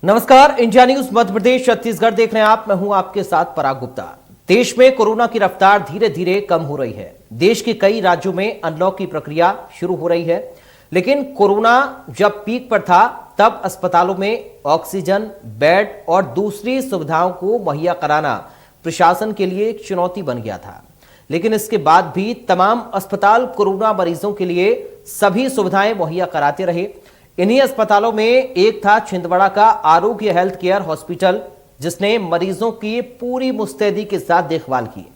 नमस्कार, India news Madhya Pradesh Chhattisgarh देख रहे हैं आप। मैं हूं आपके साथ पराग गुप्ता। देश में कोरोना की रफ्तार धीरे धीरे कम हो रही है। देश के कई राज्यों में अनलॉक की प्रक्रिया शुरू हो रही है, लेकिन कोरोना जब पीक पर था तब अस्पतालों में ऑक्सीजन, बेड और दूसरी सुविधाओं को मुहैया कराना प्रशासन के लिए एक चुनौती बन गया था। लेकिन इसके बाद भी तमाम अस्पताल कोरोना मरीजों के लिए सभी सुविधाएं मुहैया कराते रहे। इन्हीं अस्पतालों में एक था छिंदवाड़ा का आरोग्य हेल्थ केयर हॉस्पिटल, जिसने मरीजों की पूरी मुस्तैदी के साथ देखभाल की।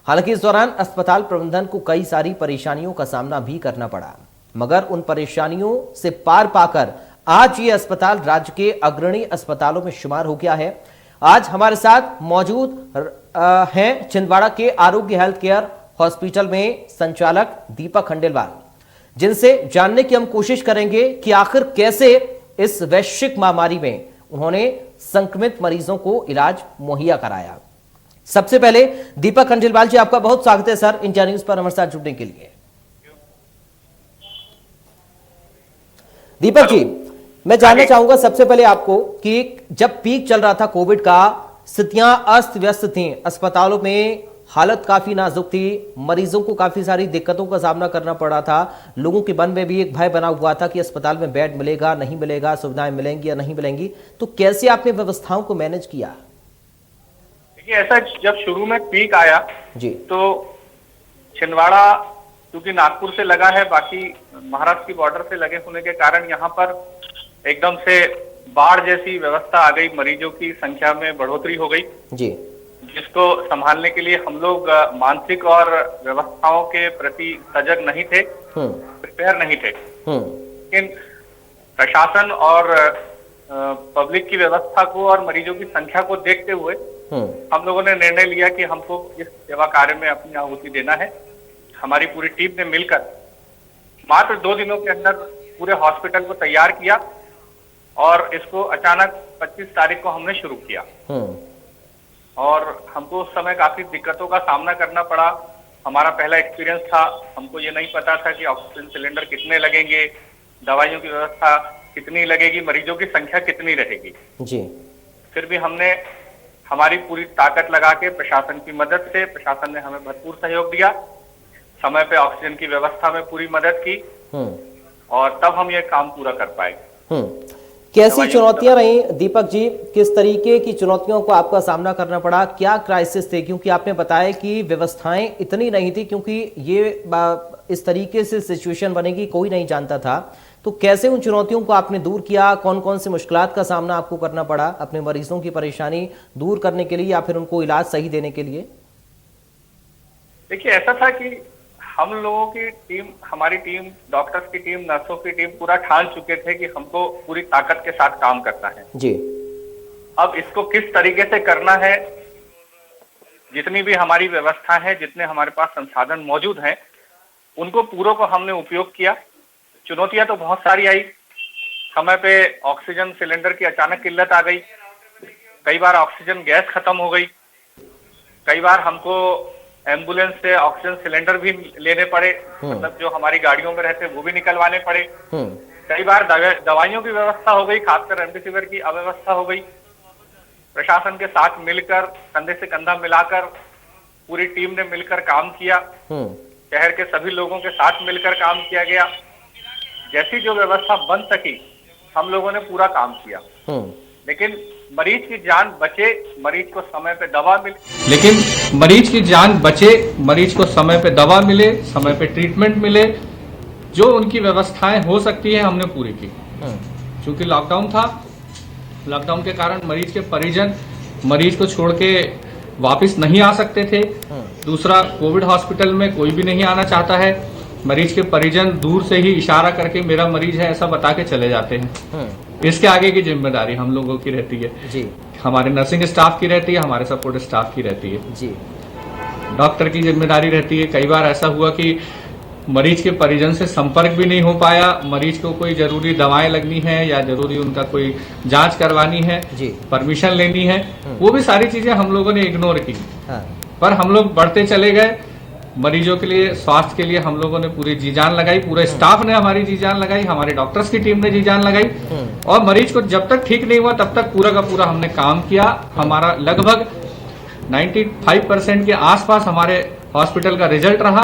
हालांकि इस दौरान अस्पताल प्रबंधन को कई सारी परेशानियों का सामना भी करना पड़ा, मगर उन परेशानियों से पार पाकर आज ये अस्पताल राज्य के अग्रणी अस्पतालों में शुमार हो गया है। आज हमारे साथ मौजूद हैं छिंदवाड़ा के आरोग्य हेल्थ केयर हॉस्पिटल में संचालक दीपक खंडेलवाल, जिनसे जानने की हम कोशिश करेंगे कि आखिर कैसे इस वैश्विक महामारी में उन्होंने संक्रमित मरीजों को इलाज मुहैया कराया। सबसे पहले दीपक खंडेलवाल जी, आपका बहुत स्वागत है सर इंडिया न्यूज पर हमारे साथ जुड़ने के लिए। दीपक जी, मैं जानना चाहूंगा सबसे पहले आपको कि जब पीक चल रहा था कोविड का, स्थितियां अस्त व्यस्त थी, अस्पतालों में हालत काफी नाजुक थी, मरीजों को काफी सारी दिक्कतों का सामना करना पड़ा था। लोगों के मन में भी एक भय बना हुआ था कि अस्पताल में बेड मिलेगा नहीं मिलेगा, सुविधाएं मिलेंगी या नहीं मिलेंगी। तो कैसे आपने व्यवस्थाओं को मैनेज किया? देखिए, ऐसा जब शुरू में पीक आया जी, तो छिंदवाड़ा क्योंकि नागपुर से लगा है, बाकी महाराष्ट्र की बॉर्डर से लगे होने के कारण यहाँ पर एकदम से बाढ़ जैसी व्यवस्था आ गई, मरीजों की संख्या में बढ़ोतरी हो गई जी, जिसको संभालने के लिए हम लोग मानसिक और व्यवस्थाओं के प्रति सजग नहीं थे, प्रिपेयर नहीं थे। लेकिन प्रशासन और पब्लिक की व्यवस्था को और मरीजों की संख्या को देखते हुए हम लोगों ने निर्णय लिया कि हमको इस सेवा कार्य में अपनी आहुति देना है। हमारी पूरी टीम ने मिलकर मात्र 2 दिनों के अंदर पूरे हॉस्पिटल को तैयार किया और इसको अचानक 25 तारीख को हमने शुरू किया। और हमको उस समय काफी दिक्कतों का सामना करना पड़ा। हमारा पहला एक्सपीरियंस था, हमको ये नहीं पता था कि ऑक्सीजन सिलेंडर कितने लगेंगे, दवाइयों की व्यवस्था कितनी लगेगी, मरीजों की संख्या कितनी रहेगी जी। फिर भी हमने हमारी पूरी ताकत लगा के प्रशासन की मदद से, प्रशासन ने हमें भरपूर सहयोग दिया, समय पे ऑक्सीजन की व्यवस्था में पूरी मदद की और तब हम ये काम पूरा कर पाए। कैसी चुनौतियां रही दीपक जी? किस तरीके की चुनौतियों को आपका सामना करना पड़ा? क्या क्राइसिस थे? क्योंकि आपने बताया कि व्यवस्थाएं इतनी नहीं थी, क्योंकि ये इस तरीके से सिचुएशन बनेगी कोई नहीं जानता था। तो कैसे उन चुनौतियों को आपने दूर किया? कौन कौन से मुश्किलात का सामना आपको करना पड़ा अपने मरीजों की परेशानी दूर करने के लिए या फिर उनको इलाज सही देने के लिए? देखिए, ऐसा था कि हम लोगों की टीम, हमारी टीम, डॉक्टर्स की टीम, नर्सों की टीम पूरा ठान चुके थे कि हमको पूरी ताकत के साथ काम करना है जी। अब इसको किस तरीके से करना है, जितनी भी हमारी व्यवस्था है, जितने हमारे पास संसाधन मौजूद हैं, उनको पूरों को हमने उपयोग किया। चुनौतियां तो बहुत सारी आई। समय पे ऑक्सीजन सिलेंडर की अचानक किल्लत आ गई, कई बार ऑक्सीजन गैस खत्म हो गई, कई बार हमको एम्बुलेंस से ऑक्सीजन सिलेंडर भी लेने पड़े, मतलब जो हमारी गाड़ियों में रहते वो भी निकलवाने पड़े। कई बार दवाइयों की व्यवस्था हो गई, खासकर रेमडेसिविर की अव्यवस्था हो गई। प्रशासन के साथ मिलकर, कंधे से कंधा मिलाकर पूरी टीम ने मिलकर काम किया। शहर के सभी लोगों के साथ मिलकर काम किया गया। जैसी जो व्यवस्था बन सकी हम लोगों ने पूरा काम किया, लेकिन मरीज की जान बचे, मरीज को समय पे दवा मिले। लेकिन मरीज की जान बचे, मरीज को समय पे दवा मिले, समय पे ट्रीटमेंट मिले, जो उनकी व्यवस्थाएं हो सकती है हमने पूरी की। क्योंकि लॉकडाउन था, लॉकडाउन के कारण मरीज के परिजन मरीज को छोड़ के वापस नहीं आ सकते थे। दूसरा, कोविड हॉस्पिटल में कोई भी नहीं आना चाहता है। मरीज के परिजन दूर से ही इशारा करके मेरा मरीज है ऐसा बता के चले जाते हैं। इसके आगे की जिम्मेदारी हम लोगों की रहती है जी। हमारे नर्सिंग स्टाफ की रहती है, हमारे सपोर्ट स्टाफ की रहती है जी। डॉक्टर की जिम्मेदारी रहती है। कई बार ऐसा हुआ कि मरीज के परिजन से संपर्क भी नहीं हो पाया, मरीज को कोई जरूरी दवाएं लगनी है या जरूरी उनका कोई जांच करवानी है, परमिशन लेनी है, वो भी सारी चीजें हम लोगों ने इग्नोर की। पर हम लोग बढ़ते चले गए। मरीजों के लिए, स्वास्थ्य के लिए हम लोगों ने पूरी जी जान लगाई, पूरे स्टाफ ने हमारी जी जान लगाई, हमारे डॉक्टर्स की टीम ने जी जान लगाई और मरीज को जब तक ठीक नहीं हुआ तब तक पूरा का पूरा हमने काम किया। हमारा लगभग 95% के आसपास हमारे हॉस्पिटल का रिजल्ट रहा,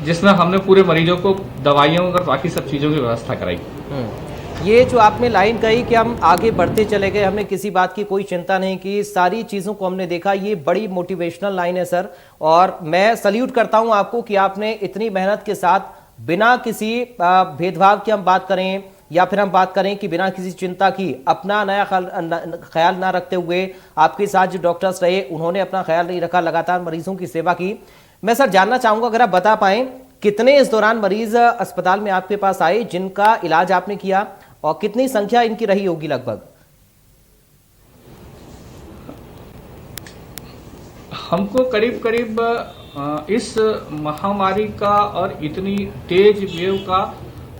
जिसमें हमने पूरे मरीजों को दवाइयों और बाकी सब चीजों की व्यवस्था कराई। ये जो आपने लाइन कही कि हम आगे बढ़ते चले गए, हमने किसी बात की कोई चिंता नहीं की, सारी चीजों को हमने देखा, ये बड़ी मोटिवेशनल लाइन है सर। और मैं सल्यूट करता हूं आपको कि आपने इतनी मेहनत के साथ बिना किसी भेदभाव की हम बात करें या फिर हम बात करें कि बिना किसी चिंता की, अपना नया ख्याल ना रखते हुए आपके साथ जो डॉक्टर्स रहे उन्होंने अपना ख्याल नहीं रखा, लगातार मरीजों की सेवा की। मैं सर जानना चाहूंगा, अगर आप बता पाएं कितने इस दौरान मरीज अस्पताल में आपके पास आए जिनका इलाज आपने किया और कितनी संख्या इनकी रही होगी लगभग? हमको करीब करीब इस महामारी का और इतनी तेज वेव का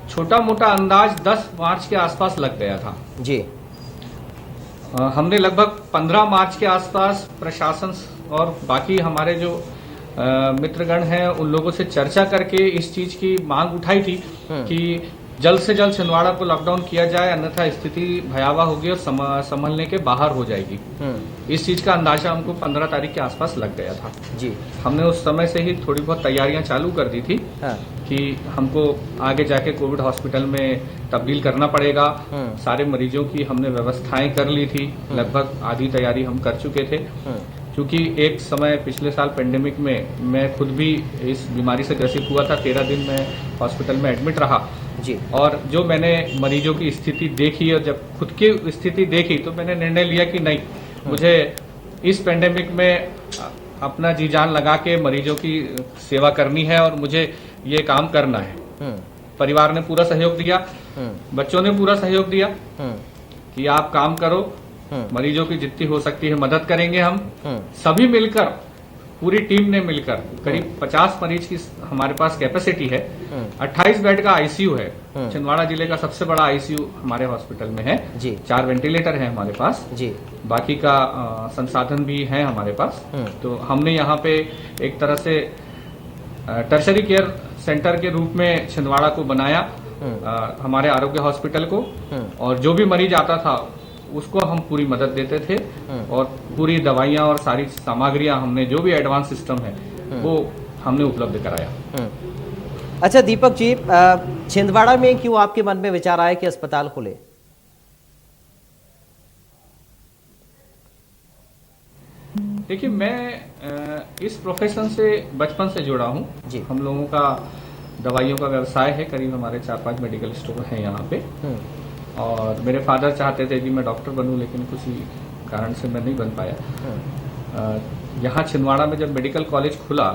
छोटा मोटा अंदाज 10 मार्च के आसपास लग गया था जी। हमने लगभग 15 मार्च के आसपास प्रशासन और बाकी हमारे जो मित्रगण हैं उन लोगों से चर्चा करके इस चीज की मांग उठाई थी कि जल्द से जल्द छिंदवाड़ा को लॉकडाउन किया जाए, अन्यथा स्थिति भयावह होगी और संभलने के बाहर हो जाएगी। इस चीज का अंदाजा हमको 15 तारीख के आसपास लग गया था जी। हमने उस समय से ही थोड़ी बहुत तैयारियां चालू कर दी थी कि हमको आगे जाके कोविड हॉस्पिटल में तब्दील करना पड़ेगा। सारे मरीजों की हमने व्यवस्थाएं कर ली थी, लगभग आधी तैयारी हम कर चुके थे। क्योंकि एक समय पिछले साल पेंडेमिक में मैं खुद भी इस बीमारी से ग्रसित हुआ था, 13 दिन में हॉस्पिटल में एडमिट रहा जी। और जो मैंने मरीजों की स्थिति देखी और जब खुद की स्थिति देखी तो मैंने निर्णय लिया कि नहीं, मुझे इस पेंडेमिक में अपना जी जान लगा के मरीजों की सेवा करनी है और मुझे ये काम करना है। परिवार ने पूरा सहयोग दिया, बच्चों ने पूरा सहयोग दिया कि आप काम करो, मरीजों की जितनी हो सकती है मदद करेंगे। हम सभी मिलकर, पूरी टीम ने मिलकर, करीब 50 मरीज की हमारे पास कैपेसिटी है। 28 बेड का आईसीयू है, छिंदवाड़ा जिले का सबसे बड़ा आईसीयू हमारे हॉस्पिटल में है जी। 4 वेंटिलेटर है हमारे पास जी। बाकी का संसाधन भी है हमारे पास। तो हमने यहाँ पे एक तरह से टर्शरी केयर सेंटर के रूप में छिंदवाड़ा को बनाया, हमारे आरोग्य हॉस्पिटल को, और जो भी मरीज आता था उसको हम पूरी मदद देते थे और पूरी दवाइयां और सारी सामग्रियां हमने, जो भी एडवांस सिस्टम है वो हमने उपलब्ध कराया। अच्छा दीपक जी, छिंदवाड़ा में क्यों आपके मन में विचार आया कि अस्पताल खुले? देखिए, मैं इस प्रोफेशन से बचपन से जुड़ा हूँ जी। हम लोगों का दवाइयों का व्यवसाय है, करीब हमारे 4-5 मेडिकल स्टोर हैं यहाँ पे। और मेरे फादर चाहते थे कि मैं डॉक्टर बनूं, लेकिन किसी कारण से मैं नहीं बन पाया। यहाँ छिंदवाड़ा में जब मेडिकल कॉलेज खुला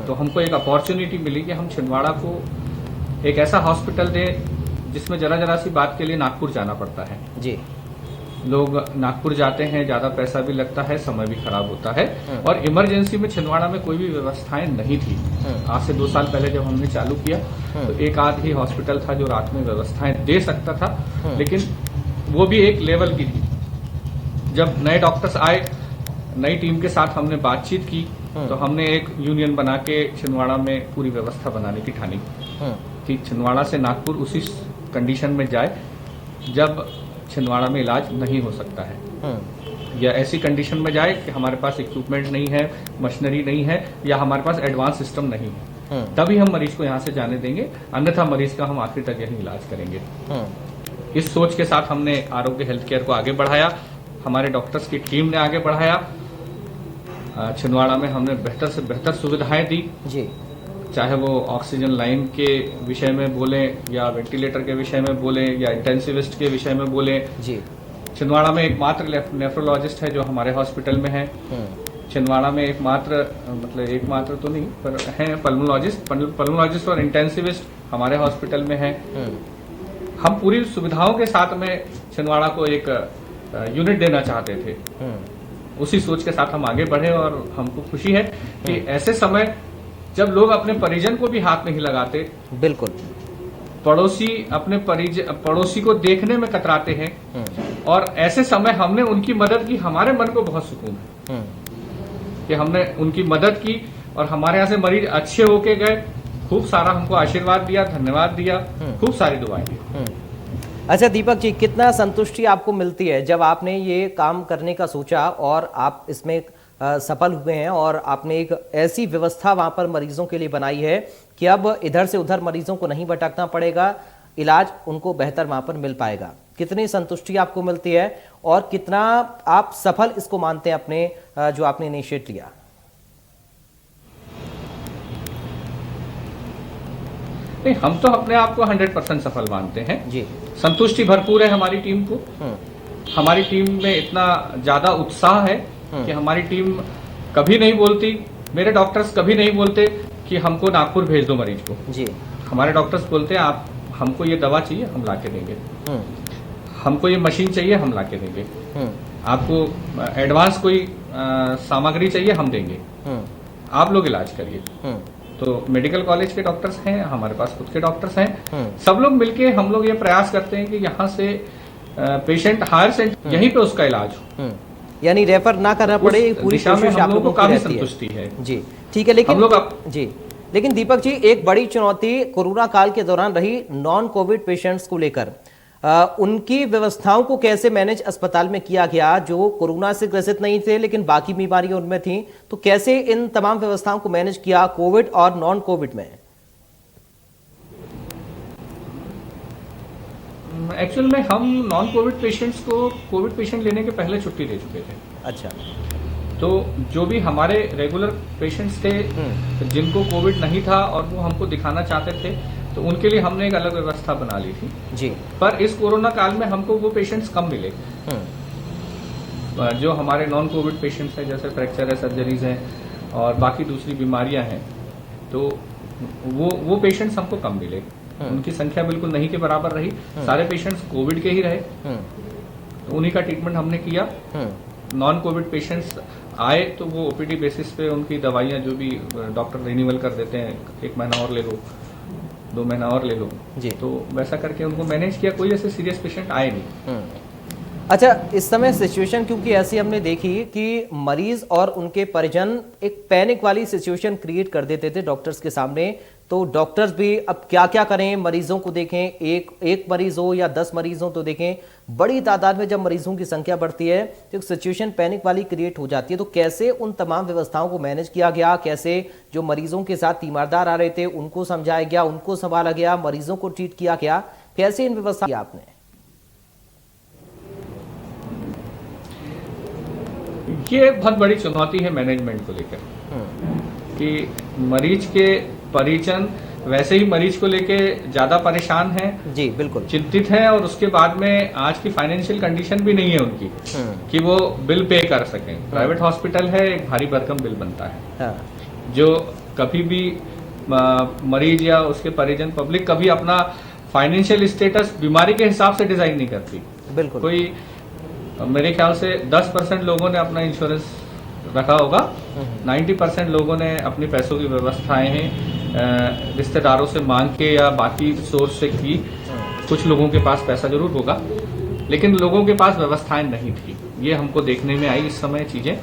तो हमको एक अपॉर्चुनिटी मिली कि हम छिंदवाड़ा को एक ऐसा हॉस्पिटल दें जिसमें जरा सी बात के लिए नागपुर जाना पड़ता है जी। लोग नागपुर जाते हैं, ज्यादा पैसा भी लगता है, समय भी खराब होता है, और इमरजेंसी में छिंदवाड़ा में कोई भी व्यवस्थाएं नहीं थी। आज से 2 साल पहले जब हमने चालू किया तो एक आध ही हॉस्पिटल था जो रात में व्यवस्थाएं दे सकता था, लेकिन वो भी एक लेवल की थी। जब नए डॉक्टर्स आए, नई टीम के साथ हमने बातचीत की तो हमने एक यूनियन बना के छिंदवाड़ा में पूरी व्यवस्था बनाने की ठानी कि छिंदवाड़ा से नागपुर उसी कंडीशन में जाए जब छिंदवाड़ा में इलाज नहीं हो सकता है, या ऐसी कंडीशन में जाए कि हमारे पास इक्विपमेंट नहीं है, मशीनरी नहीं है, या हमारे पास एडवांस सिस्टम नहीं है, तभी हम मरीज को यहाँ से जाने देंगे, अन्यथा मरीज का हम आखिर तक यही इलाज करेंगे। इस सोच के साथ हमने आरोग्य हेल्थ केयर को आगे बढ़ाया, हमारे डॉक्टर्स की टीम ने आगे बढ़ाया। छिंदवाड़ा में हमने बेहतर से बेहतर सुविधाएं दी जी। चाहे वो ऑक्सीजन लाइन के विषय में बोले, या वेंटिलेटर के विषय में बोले, या इंटेंसिविस्ट के विषय में बोले जी। छिंदवाड़ा में एकमात्र नेफ्रोलॉजिस्ट है जो हमारे हॉस्पिटल में है। छिंदवाड़ा में एकमात्र, मतलब एकमात्र तो नहीं पर हैं, पल्मोलॉजिस्ट और इंटेंसिविस्ट हमारे हॉस्पिटल में है। हम पूरी सुविधाओं के साथ में छिंदवाड़ा को एक यूनिट देना चाहते थे। उसी सोच के साथ हम आगे बढ़े और हमको खुशी है कि ऐसे समय जब लोग अपने परिजन को भी हाथ नहीं लगाते, बिल्कुल पड़ोसी अपने पड़ोसी को देखने में कतराते हैं, और ऐसे समय हमने उनकी मदद की, हमारे मन को बहुत सुकून है कि हमने उनकी मदद की और हमारे यहाँ से मरीज अच्छे होके गए, खूब सारा हमको आशीर्वाद दिया, धन्यवाद दिया, खूब सारी दुआएं दी। अच्छा दीपक जी, कितना संतुष्टि आपको मिलती है जब आपने ये काम करने का सोचा और आप इसमें सफल हुए हैं और आपने एक ऐसी व्यवस्था वहां पर मरीजों के लिए बनाई है कि अब इधर से उधर मरीजों को नहीं भटकना पड़ेगा, इलाज उनको बेहतर वहां पर मिल पाएगा। कितनी संतुष्टि आपको मिलती है और कितना आप सफल इसको मानते हैं अपने जो आपने इनिशिएट लिया? नहीं, हम तो अपने आप को 100% सफल मानते हैं जी। संतुष्टि भरपूर है हमारी टीम को। हमारी टीम में इतना ज्यादा उत्साह है कि हमारी टीम कभी नहीं बोलती, मेरे डॉक्टर्स कभी नहीं बोलते कि हमको नागपुर भेज दो मरीज को जी। हमारे डॉक्टर्स बोलते हैं आप हमको ये दवा चाहिए हम ला के देंगे, हमको ये मशीन चाहिए हम ला के देंगे, आपको एडवांस कोई सामग्री चाहिए हम देंगे, आप लोग इलाज करिए। तो मेडिकल कॉलेज के डॉक्टर्स हैं, हमारे पास खुद के डॉक्टर्स हैं, सब लोग मिलके हम लोग ये प्रयास करते हैं कि यहाँ से पेशेंट हायर सेंटर यहीं पे उसका इलाज हो, यानी रेफर ना करना पड़े। पूरी कोशिश आप लोगों को काफी संतुष्टि है जी। ठीक है, लेकिन हम लोग जी, लेकिन दीपक जी एक बड़ी चुनौती कोरोना काल के दौरान रही नॉन कोविड पेशेंट्स को लेकर, उनकी व्यवस्थाओं को कैसे मैनेज अस्पताल में किया गया जो कोरोना से ग्रसित नहीं थे लेकिन बाकी बीमारियां उनमें थी, तो कैसे इन तमाम व्यवस्थाओं को मैनेज किया कोविड और नॉन कोविड में? एक्चुअल में हम नॉन कोविड पेशेंट्स को कोविड पेशेंट लेने के पहले छुट्टी दे चुके थे। अच्छा। तो जो भी हमारे रेगुलर पेशेंट्स थे जिनको कोविड नहीं था और वो हमको दिखाना चाहते थे तो उनके लिए हमने एक अलग व्यवस्था बना ली थी जी। पर इस कोरोना काल में हमको वो पेशेंट्स कम मिले जो हमारे नॉन कोविड पेशेंट्स हैं, जैसे फ्रैक्चर है, सर्जरीज हैं और बाकी दूसरी बीमारियां हैं, तो वो पेशेंट्स हमको कम मिले। उनकी संख्या बिल्कुल नहीं के बराबर रही, सारे पेशेंट्स कोविड के ही रहे, तो उन्हीं का ट्रीटमेंट हमने किया। नॉन कोविड पेशेंट्स आए तो वो ओपीडी बेसिस पे उनकी दवाइयां जो भी डॉक्टर रिन्यूअल कर देते हैं, 1 महीना और ले लो, 2 महीना और ले लो जी, तो वैसा करके उनको मैनेज किया। कोई ऐसे सीरियस पेशेंट आए नहीं। अच्छा, इस समय सिचुएशन क्योंकि ऐसी हमने देखी कि मरीज और उनके परिजन एक पैनिक वाली सिचुएशन क्रिएट कर देते थे डॉक्टर्स के सामने, तो डॉक्टर्स भी अब क्या क्या करें, मरीजों को देखें, एक मरीज हो या 10 मरीज हो तो देखें, बड़ी तादाद में जब मरीजों की संख्या बढ़ती है तो एक सिचुएशन पैनिक वाली क्रिएट हो जाती है। तो कैसे उन तमाम व्यवस्थाओं को मैनेज किया गया, कैसे जो मरीजों के साथ तीमारदार आ रहे थे उनको समझाया गया, उनको संभाला गया, मरीजों को ट्रीट किया गया, कैसे इन व्यवस्था किया आपने? ये बहुत बड़ी चुनौती है मैनेजमेंट को लेकर कि मरीज के परिजन वैसे ही मरीज को लेके ज्यादा परेशान हैं जी, बिल्कुल चिंतित हैं, और उसके बाद में आज की फाइनेंशियल कंडीशन भी नहीं है उनकी कि वो बिल पे कर सकें। प्राइवेट हॉस्पिटल है, एक भारी भरकम बिल बनता है जो कभी भी मरीज या उसके परिजन पब्लिक कभी अपना फाइनेंशियल स्टेटस बीमारी के हिसाब से डिजाइन नहीं करती। बिल्कुल, कोई मेरे ख्याल से 10% लोगों ने अपना इंश्योरेंस रखा होगा, 90% लोगों ने अपनी पैसों की व्यवस्थाएं हैं रिश्तेदारों से मांग के या बाकी सोर्स से की। कुछ लोगों के पास पैसा जरूर होगा लेकिन लोगों के पास व्यवस्थाएं नहीं थी। ये हमको देखने में आई इस समय चीजें।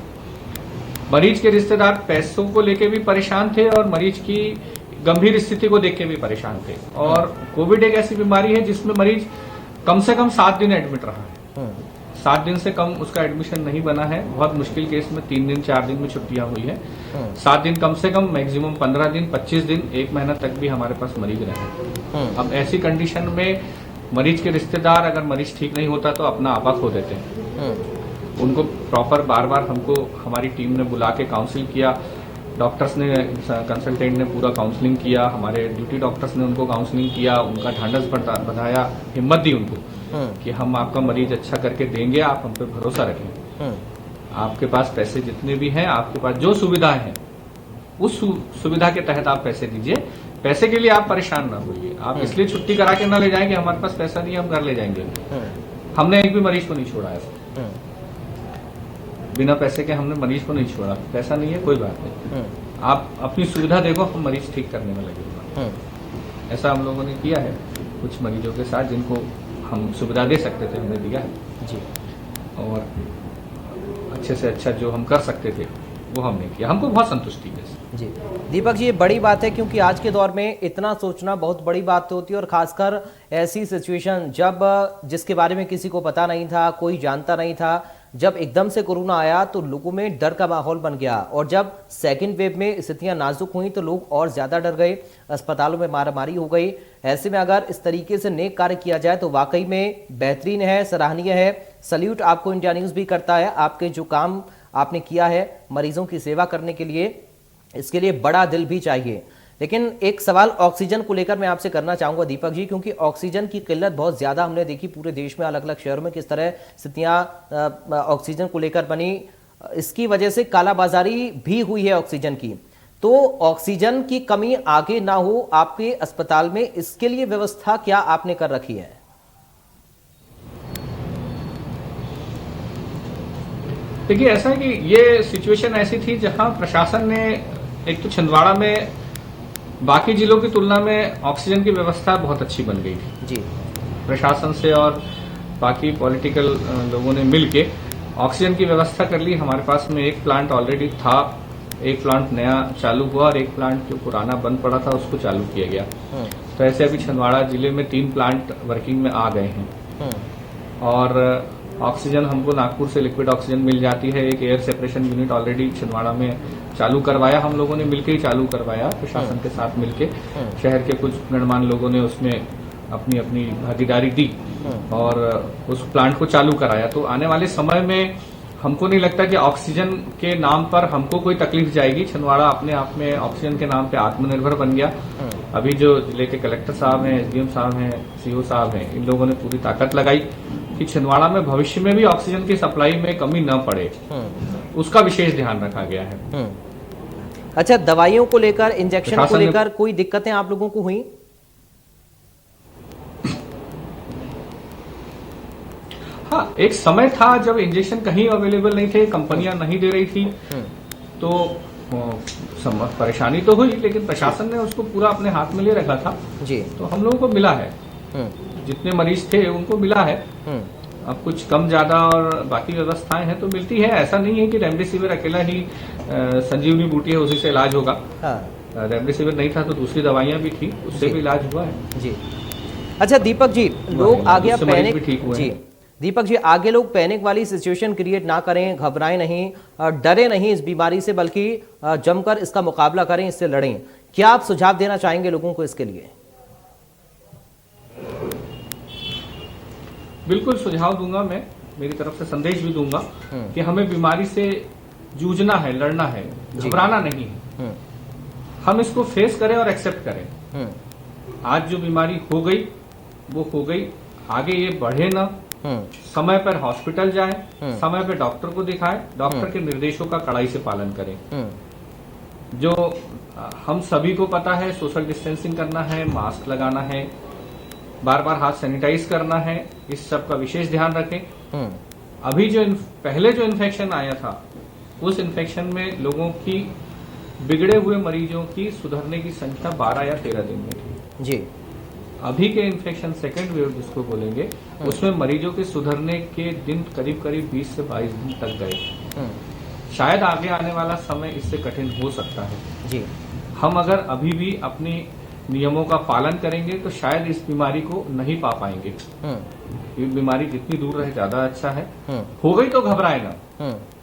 मरीज के रिश्तेदार पैसों को लेके भी परेशान थे और मरीज की गंभीर स्थिति को देख के भी परेशान थे। और कोविड एक ऐसी बीमारी है जिसमें मरीज कम से कम 7 दिन एडमिट रहा है। 7 दिन से कम उसका एडमिशन नहीं बना है। बहुत मुश्किल केस में 3 दिन 4 दिन में छुट्टियां हुई है। 7 दिन कम से कम, मैक्सिमम 15 दिन, 25 दिन, 1 महीना तक भी हमारे पास मरीज रहे। अब ऐसी कंडीशन में मरीज के रिश्तेदार, अगर मरीज ठीक नहीं होता तो अपना आपा खो देते हैं। उनको प्रॉपर बार बार हमको हमारी टीम ने बुला के काउंसिल किया, डॉक्टर्स ने, कंसल्टेंट ने पूरा काउंसलिंग किया, हमारे ड्यूटी डॉक्टर्स ने उनको काउंसलिंग किया, उनका ढांढस बढ़ाया, हिम्मत दी उनको कि हम आपका मरीज अच्छा करके देंगे, आप हम पे भरोसा रखें। आपके पास पैसे जितने भी हैं, आपके पास जो सुविधाएं हैं उस सुविधा के तहत आप पैसे दीजिए। पैसे के लिए आप परेशान ना होइए। आप इसलिए छुट्टी करा के ना ले जाएंगे हमारे पास पैसा नहीं, हम घर ले जाएंगे। हमने एक भी मरीज को नहीं छोड़ा ऐसा, बिना पैसे के हमने मरीज को नहीं छोड़ा। पैसा नहीं है कोई बात नहीं, आप अपनी सुविधा देखो, हम मरीज ठीक करने में लगेगा। ऐसा हम लोगों ने किया है कुछ मरीजों के साथ जिनको हम सुविधा दे सकते थे, हमने दिया है जी। और अच्छे से अच्छा जो हम कर सकते थे वो हमने किया, हमको बहुत संतुष्टि है। जी दीपक जी, ये बड़ी बात है क्योंकि आज के दौर में इतना सोचना बहुत बड़ी बात होती है, और खासकर ऐसी सिचुएशन जब जिसके बारे में किसी को पता नहीं था, कोई जानता नहीं था, जब एकदम से कोरोना आया तो लोगों में डर का माहौल बन गया, और जब सेकेंड वेव में स्थितियां नाजुक हुई तो लोग और ज्यादा डर गए, अस्पतालों में मारामारी हो गई। ऐसे में अगर इस तरीके से नेक कार्य किया जाए तो वाकई में बेहतरीन है, सराहनीय है। सल्यूट आपको इंडिया न्यूज भी करता है, आपके जो काम आपने किया है मरीजों की सेवा करने के लिए, इसके लिए बड़ा दिल भी चाहिए। लेकिन एक सवाल ऑक्सीजन को लेकर मैं आपसे करना चाहूंगा दीपक जी, क्योंकि ऑक्सीजन की किल्लत बहुत ज्यादा हमने देखी पूरे देश में, अलग अलग शहरों में किस तरह स्थितियां ऑक्सीजन को लेकर बनी। इसकी वजह से कालाबाजारी भी हुई है ऑक्सीजन की। तो ऑक्सीजन की कमी आगे ना हो आपके अस्पताल में, इसके लिए व्यवस्था क्या आपने कर रखी है? देखिए, ऐसा है कि ये सिचुएशन ऐसी थी जहां प्रशासन ने, एक तो छिंदवाड़ा में बाकी जिलों की तुलना में ऑक्सीजन की व्यवस्था बहुत अच्छी बन गई थी जी। प्रशासन से और बाकी पॉलिटिकल लोगों ने मिलके ऑक्सीजन की व्यवस्था कर ली। हमारे पास में एक प्लांट ऑलरेडी था, एक प्लांट नया चालू हुआ और एक प्लांट जो पुराना बंद पड़ा था उसको चालू किया गया। तो ऐसे अभी छिंदवाड़ा जिले में 3 प्लांट वर्किंग में आ गए हैं। और ऑक्सीजन हमको नागपुर से लिक्विड ऑक्सीजन मिल जाती है। एक air separation unit already Chhindwara में चालू करवाया, हम लोगों ने मिलकर ही चालू करवाया, प्रशासन के साथ मिलके। शहर के कुछ गणमान्य लोगों ने उसमें अपनी अपनी भागीदारी दी और उस प्लांट को चालू कराया। तो आने वाले समय में हमको नहीं लगता कि ऑक्सीजन के नाम पर हमको कोई तकलीफ जाएगी। छिंदवाड़ा अपने आप में ऑक्सीजन के नाम पे आत्मनिर्भर बन गया। अभी जो जिले के कलेक्टर साहब हैं, एसडीएम साहब हैं, सीओ साहब हैं, इन लोगों ने पूरी ताकत लगाई कि छिंदवाड़ा में भविष्य में भी ऑक्सीजन की सप्लाई में कमी न पड़े, उसका विशेष ध्यान रखा गया है। अच्छा, दवाइयों को लेकर, इंजेक्शन को लेकर कोई दिक्कतें आप लोगों को हुई? हाँ, एक समय था जब इंजेक्शन कहीं अवेलेबल नहीं थे, कंपनियां नहीं दे रही थी, तो परेशानी तो हुई, लेकिन प्रशासन ने उसको पूरा अपने हाथ में ले रखा था जी। तो हम लोगों को मिला है, जितने मरीज थे उनको मिला है। अब कुछ कम ज्यादा और बाकी व्यवस्थाएं हैं तो मिलती है। ऐसा नहीं है कि रेमडेसिविर अकेला ही संजीवनी बूटी है उसी से इलाज होगा। रेमडेसिविर नहीं था तो दूसरी दवाइयां भी थी, उससे भी इलाज हुआ है जी। अच्छा दीपक जी, लोग आगे पैनिक जी दीपक जी आगे लोग पैनिक वाली सिचुएशन क्रिएट ना करें, घबराएं नहीं, डरे नहीं इस बीमारी से, बल्कि जमकर इसका मुकाबला करें, इससे लड़ें। क्या आप सुझाव देना चाहेंगे लोगों को इसके लिए? बिल्कुल सुझाव दूंगा मैं, मेरी तरफ से संदेश भी दूंगा कि हमें बीमारी से जूझना है, लड़ना है, घबराना नहीं है। हम इसको फेस करें और एक्सेप्ट करें। आज जो बीमारी हो गई वो हो गई, आगे ये बढ़े ना। समय पर हॉस्पिटल जाएं, समय पर डॉक्टर को दिखाएं, डॉक्टर के निर्देशों का कड़ाई से पालन करें। जो हम सभी को पता है, सोशल डिस्टेंसिंग करना है, मास्क लगाना है, बार बार हाथ सैनिटाइज करना है, इस सब का विशेष ध्यान रखें। अभी जो पहले जो इन्फेक्शन आया था, उस इन्फेक्शन में लोगों की, बिगड़े हुए मरीजों की सुधरने की संख्या 12 या 13 दिन में थी जी। अभी के इन्फेक्शन सेकेंड वेव जिसको बोलेंगे, उसमें मरीजों के सुधरने के दिन करीब करीब 20 से 22 दिन तक गए। शायद आगे आने वाला समय इससे कठिन हो सकता है जी। हम अगर अभी भी अपनी नियमों का पालन करेंगे तो शायद इस बीमारी को नहीं पा पाएंगे। ये बीमारी जितनी दूर रहे ज्यादा अच्छा है। हो गई तो घबराए ना,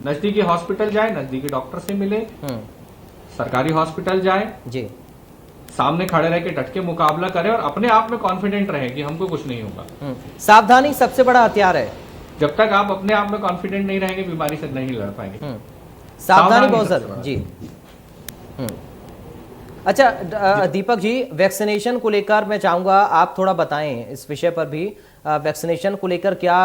नजदीकी हॉस्पिटल जाए, नजदीकी डॉक्टर से मिले, सरकारी हॉस्पिटल जाए जी, सामने खड़े रह के डट के मुकाबला करें और अपने आप में कॉन्फिडेंट रहे कि हमको कुछ नहीं होगा। सावधानी सबसे बड़ा हथियार है। जब तक आप अपने आप में कॉन्फिडेंट नहीं रहेंगे, बीमारी से नहीं लड़ पाएंगे। सावधानी बहुत जरूरी जी। अच्छा दीपक जी, वैक्सीनेशन को लेकर मैं चाहूंगा आप थोड़ा बताएं इस विषय पर भी। वैक्सीनेशन को लेकर क्या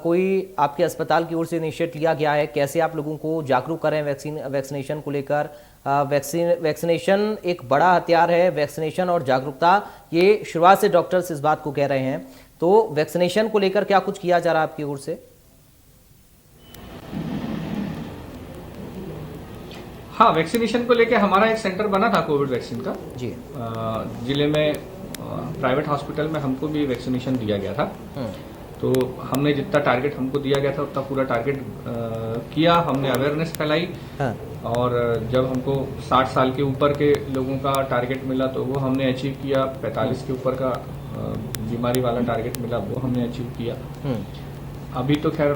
कोई आपके अस्पताल की ओर से इनिशिएटिव लिया गया है? कैसे आप लोगों को जागरूक करें वैक्सीनेशन को लेकर? वैक्सीनेशन एक बड़ा हथियार है, वैक्सीनेशन और जागरूकता, ये शुरुआत से डॉक्टर्स इस बात को कह रहे हैं। तो वैक्सीनेशन को लेकर क्या कुछ किया जा रहा है आपकी ओर से? हाँ, वैक्सीनेशन को लेके हमारा एक सेंटर बना था कोविड वैक्सीन का जी। जिले में प्राइवेट हॉस्पिटल में हमको भी वैक्सीनेशन दिया गया था। तो हमने जितना टारगेट हमको दिया गया था उतना पूरा टारगेट किया, हमने अवेयरनेस फैलाई। हाँ। और जब हमको 60 साल के ऊपर के लोगों का टारगेट मिला तो वो हमने अचीव किया। 45 के ऊपर का बीमारी वाला टारगेट मिला, वो हमने अचीव किया। अभी तो खैर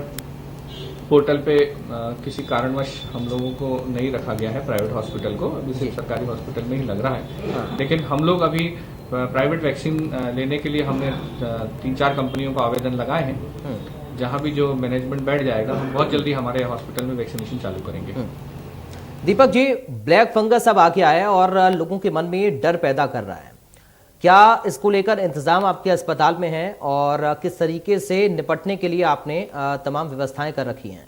पोर्टल पे किसी कारणवश हम लोगों को नहीं रखा गया है प्राइवेट हॉस्पिटल को, अभी सिर्फ सरकारी हॉस्पिटल में ही लग रहा है। लेकिन हम लोग अभी प्राइवेट वैक्सीन लेने के लिए हमने 3-4 कंपनियों को आवेदन लगाए हैं। जहां भी जो मैनेजमेंट बैठ जाएगा, हम बहुत जल्दी हमारे हॉस्पिटल में वैक्सीनेशन चालू करेंगे। दीपक जी, ब्लैक फंगस अब आ गया है और लोगों के मन में डर पैदा कर रहा है। क्या इसको लेकर इंतजाम आपके अस्पताल में है और किस तरीके से निपटने के लिए आपने तमाम व्यवस्थाएं कर रखी हैं?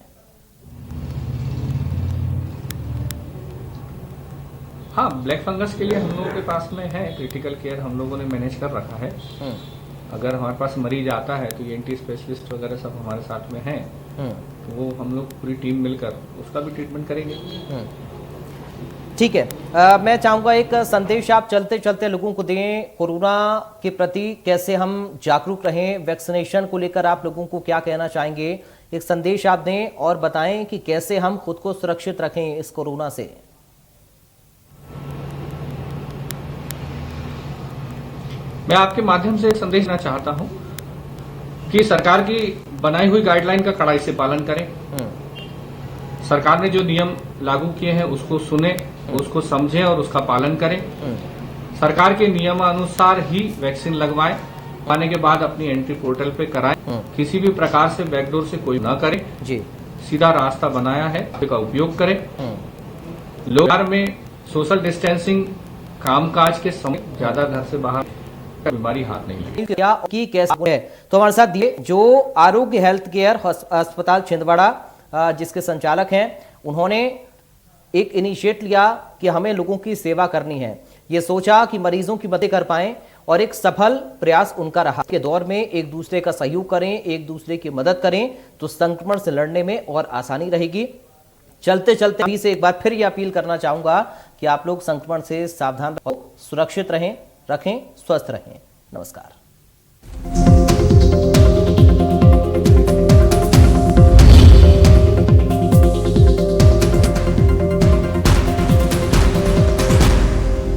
हाँ, ब्लैक फंगस के लिए हम लोगों के पास में है क्रिटिकल केयर, हम लोगों ने मैनेज कर रखा है। अगर हमारे पास मरीज आता है तो ENT स्पेशलिस्ट वगैरह सब हमारे साथ में हैं, तो वो हम लोग पूरी टीम मिलकर उसका भी ट्रीटमेंट करेंगे। ठीक है, मैं चाहूंगा एक संदेश आप चलते चलते लोगों को दें, कोरोना के प्रति कैसे हम जागरूक रहें, वैक्सीनेशन को लेकर आप लोगों को क्या कहना चाहेंगे? एक संदेश आप दें और बताएं कि कैसे हम खुद को सुरक्षित रखें इस कोरोना से। मैं आपके माध्यम से एक संदेश देना चाहता हूं कि सरकार की बनाई हुई गाइडलाइन का कड़ाई से पालन करें। सरकार ने जो नियम लागू किए हैं उसको सुने, उसको समझें और उसका पालन करें। सरकार के नियमानुसार ही वैक्सीन लगवाएं, पाने के बाद अपनी एंट्री पोर्टल पे कराएं। किसी भी प्रकार से बैकडोर से कोई ना करे जी। सीधा रास्ता बनाया है, उसका उपयोग करें। लोग में सोशल डिस्टेंसिंग, कामकाज के समय ज्यादा घर से बाहर बीमारी हाथ नहीं लगी। क्या की कैसे है तो हमारे साथ दिए जो आरोग्य हेल्थ केयर अस्पताल छिंदवाड़ा जिसके संचालक हैं, उन्होंने एक इनिशिएट लिया कि हमें लोगों की सेवा करनी है। ये सोचा कि मरीजों की मदद कर पाएं और एक सफल प्रयास उनका रहा। के दौर में एक दूसरे का सहयोग करें, एक दूसरे की मदद करें तो संक्रमण से लड़ने में और आसानी रहेगी। चलते चलते अभी से एक बार फिर ये अपील करना चाहूंगा कि आप लोग संक्रमण से सावधान, सुरक्षित रहें, स्वस्थ रहें। नमस्कार।